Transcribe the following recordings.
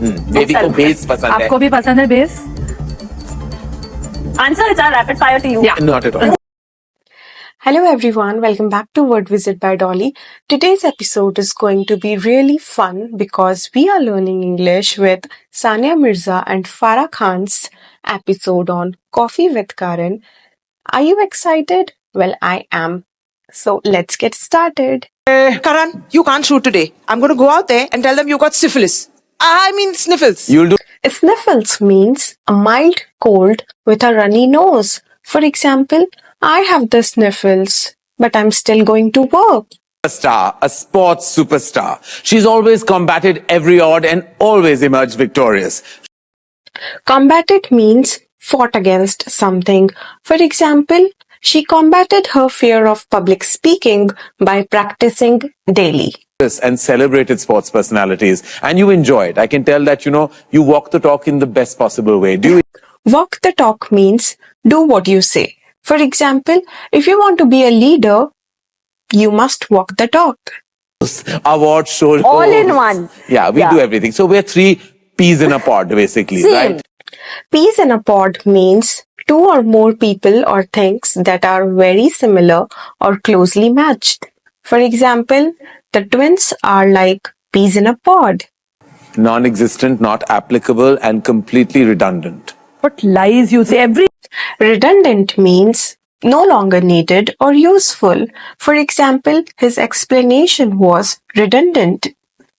Baby को base पसंद है. आपको भी पसंद है base? Answer, it's our rapid fire to you. Yeah. Not at all. Hello everyone, welcome back to Word Visit by Dolly. Today's episode is going to be really fun because we are learning English with Sania Mirza and Farah Khan's episode on Coffee with Karan. Are you excited? Well, I am. So let's get started. Karan, you can't shoot today. I'm going to go out there and tell them you got syphilis. I mean sniffles. You'll do. Sniffles means a mild cold with a runny nose. For example, I have the sniffles, but I'm still going to work. A star, a sports superstar. She's always combated every odd and always emerged victorious. Combated means fought against something. For example, she combated her fear of public speaking by practicing daily. And celebrated sports personalities. And you enjoy it. I can tell that, you walk the talk in the best possible way. Do you? Walk the talk means do what you say. For example, if you want to be a leader, you must walk the talk. Award show. All in one. Yeah, we do everything. So we're three peas in a pod, basically, Same. right? Peas in a pod means two or more people or things that are very similar or closely matched. For example, the twins are like peas in a pod. Non-existent, not applicable, and completely redundant. What lies you say? Every Redundant means no longer needed or useful. For example, his explanation was redundant.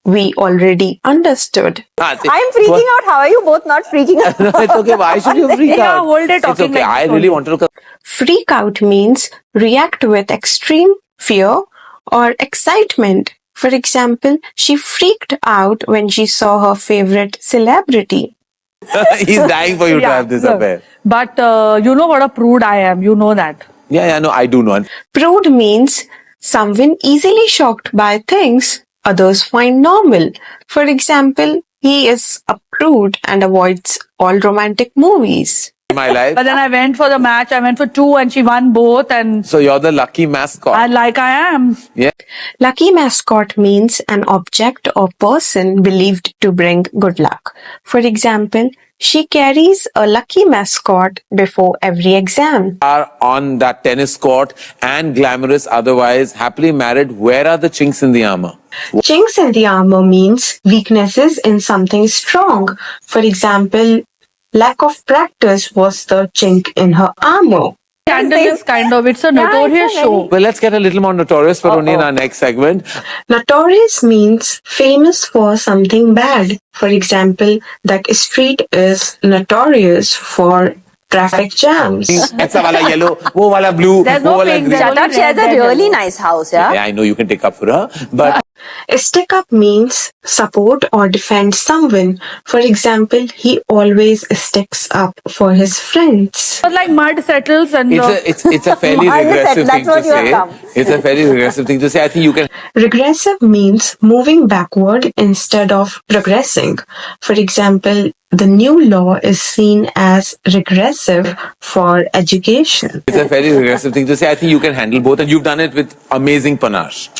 We already understood. I'm freaking out. How are you both not freaking out? No, it's okay. Why should you freak Yeah, out? whole day It's talking okay. like I this really only. wanted to. Freak out means react with extreme fear or excitement. For example, she freaked out when she saw her favorite celebrity. He's dying for you to have this affair. But you know what a prude I am. You know that. Yeah, no, I do know. Prude means someone easily shocked by things others find normal. For example, he is a prude and avoids all romantic movies. In my life. But then I went for the match. I went for two and she won both. And So you're the lucky mascot. I am. Yeah. Lucky mascot means an object or person believed to bring good luck. For example, she carries a lucky mascot before every exam. Are on that tennis court and glamorous otherwise, happily married. Where are the chinks in the armor? Chinks in the armor means weaknesses in something strong. For example, lack of practice was the chink in her armor. Scandal is kind of, it's a notorious show. Well, let's get a little more notorious for only in our next segment. Notorious means famous for something bad. For example, that street is notorious for traffic jams. Aisa wala yellow, wo wala blue, There's wo no wala pink, green. there's Shut up. She has a really nice house, yeah? Yeah, I know you can take up for her, but Stick up means support or defend someone. For example, he always sticks up for his friends. But like mud settles and it's a fairly Mine is regressive that's thing to what you have say. come. It's a very regressive thing to say. I think you can. Regressive means moving backward instead of progressing. For example, the new law is seen as regressive for education. It's a very regressive thing to say. I think you can handle both, and you've done it with amazing panache.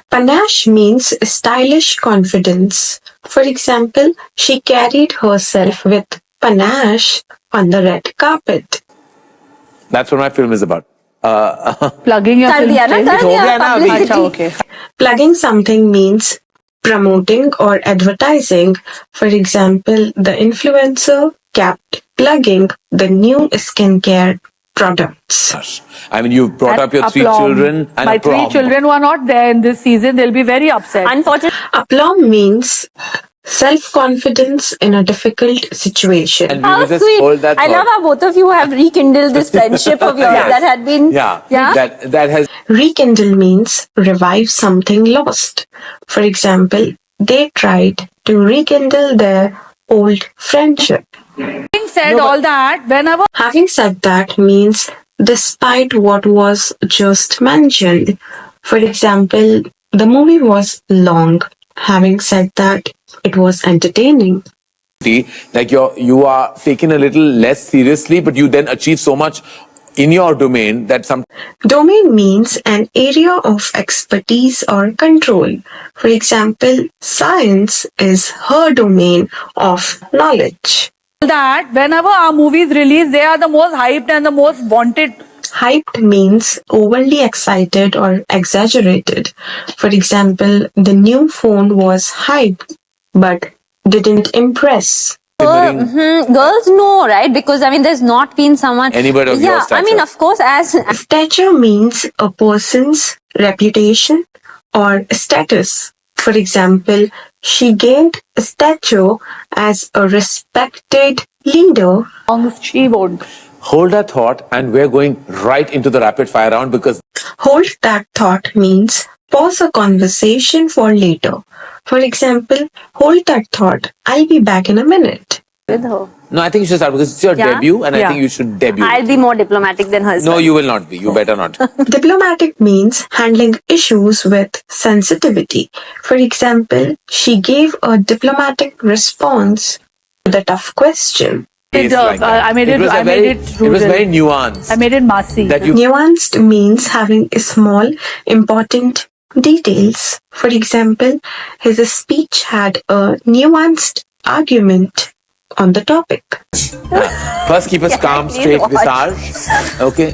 Panache means stylish confidence. For example, she carried herself with panache on the red carpet. That's what my film is about. plugging your Kar diya na, film kar हो diya, गया ना अभी? publicity. अच्छा, okay. Plugging something means promoting or advertising. For example, the influencer kept plugging the new skincare products. I mean, you've brought up your three Aplomb. children and My aplomb. three children who are not there in this season, they'll be very upset. Unfortunately, Aplomb means self-confidence in a difficult situation. And we how will just sweet. hold that I love thought. how both of you have rekindled this friendship of yours Yes. that had been... Yeah, Yeah? that has. Rekindle means revive something lost. For example, they tried to rekindle their old friendship. Having said all that, whenever Having said that means despite what was just mentioned. For example, the movie was long. Having said that, it was entertaining. Like you are taken a little less seriously, but you then achieve so much in your domain that some Domain means an area of expertise or control. For example, science is her domain of knowledge. that whenever our movies release, they are the most hyped and the most wanted. Hyped means overly excited or exaggerated. For example, the new phone was hyped but didn't impress. Girls know, right? Because I mean, there's not been someone. Anybody of your Yeah, I mean, stature. of course, as Stature means a person's reputation or status. For example, she gained a stature as a respected leader. Songs she won't. hold that thought, and we're going right into the rapid fire round because Hold that thought means pause a conversation for later. For example, hold that thought. I'll be back in a minute. with her, no, I think you should start because it's your Yeah? debut, and I Yeah. think you should debut. I'll be more diplomatic than her. No, you will not be. You better not. Diplomatic means handling issues with sensitivity. For example, she gave a diplomatic response to the tough question. It's like that. I made it. was a I very, made it. It was rural. very nuanced. I made it massy. that you Nuanced means having small, important details. For example, his speech had a nuanced argument on the topic. first keep us calm, please straight watch. visage. Okay.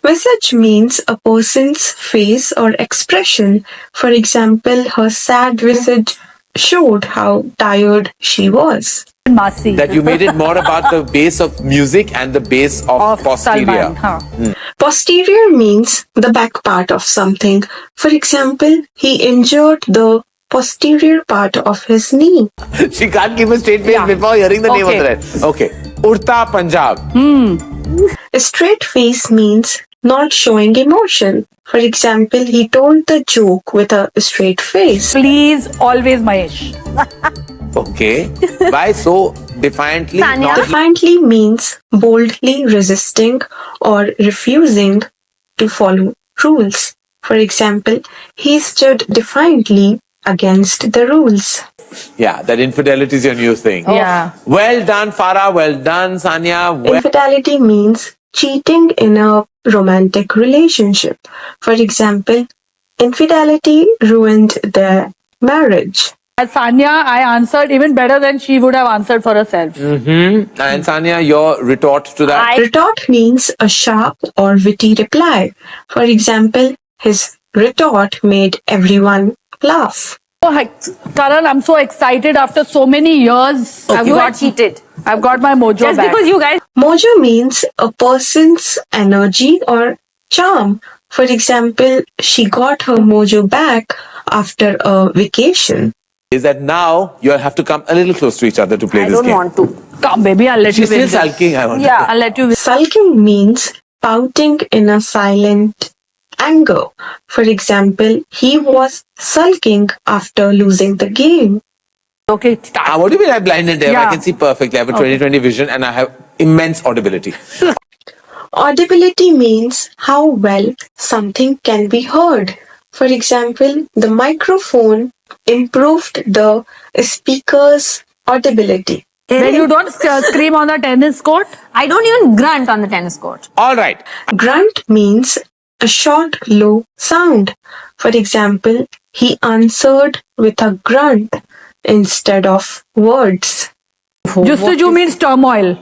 Visage means a person's face or expression. For example, her sad visage showed how tired she was. massy. That you made it more about the base of music and the base of posterior. Salman. Huh. Posterior means the back part of something. For example, he injured the posterior part of his knee. She can't keep a straight face Yeah. before hearing the name of Okay. the red. Okay. Urta Punjab. A straight face means not showing emotion. For example, he told the joke with a straight face. Please, always Mahesh. Okay. Why so defiantly? Sania. Not Defiantly means boldly resisting or refusing to follow rules. For example, he stood defiantly against the rules. yeah, that infidelity is your new thing. Yeah. Well done, Farah. Well done, Sania. Well, Infidelity means cheating in a romantic relationship. For example, infidelity ruined their marriage. As Sania, I answered even better than she would have answered for herself. and Sania, your retort to that. Retort means a sharp or witty reply. For example, his retort made everyone laugh. Oh, Karan, I'm so excited after so many years. You got cheated. I've got my mojo Just back. because you guys Mojo means a person's energy or charm. For example, she got her mojo back after a vacation. Is that now you'll have to come a little close to each other to play I this don't game. want to. Come, baby, I'll let She's you win. still this. sulking. I want Yeah. I'll let you win. Sulking means pouting in a silent anger. For example, he was sulking after losing the game. Okay, start. What do you mean I'm blind and deaf? I Yeah. can see perfectly. I have a 20/20 vision and I have immense audibility. Audibility means how well something can be heard. For example, the microphone improved the speaker's audibility. When you don't scream on the tennis court, I don't even grunt on the tennis court. All right. Grunt means a short, low sound. For example, he answered with a grunt instead of words. Justuju means turmoil.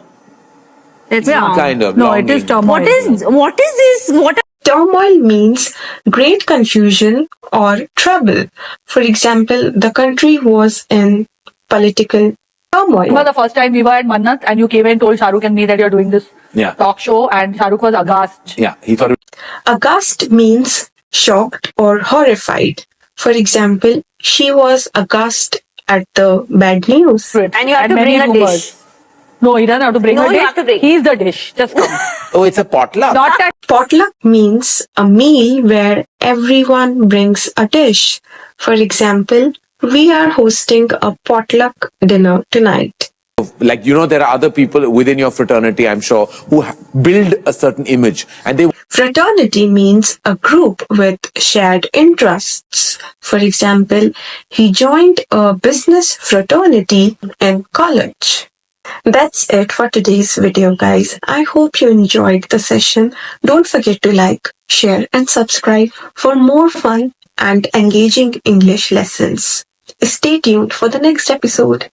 It's Yeah. wrong. Kind of. No, it is longing. turmoil. What is this? What Turmoil means great confusion or trouble. For example, the country was in political turmoil. Remember the first time we were at Mannat and you came and told Shahrukh and me that you're doing this Yeah. talk show and Shahrukh was aghast. Yeah. He thought Aghast means shocked or horrified. For example, she was aghast at the bad news. And you have to many bring a rumors. dish. No, he doesn't have to bring No, a you dish. have to bring. He's the dish. Just come. oh, it's a potluck. Not that. Potluck means a meal where everyone brings a dish. For example, we are hosting a potluck dinner tonight. Like, there are other people within your fraternity, I'm sure, who build a certain image and they Fraternity means a group with shared interests. For example, he joined a business fraternity in college. That's it for today's video, guys. I hope you enjoyed the session. Don't forget to like, share, and subscribe for more fun and engaging English lessons. Stay tuned for the next episode.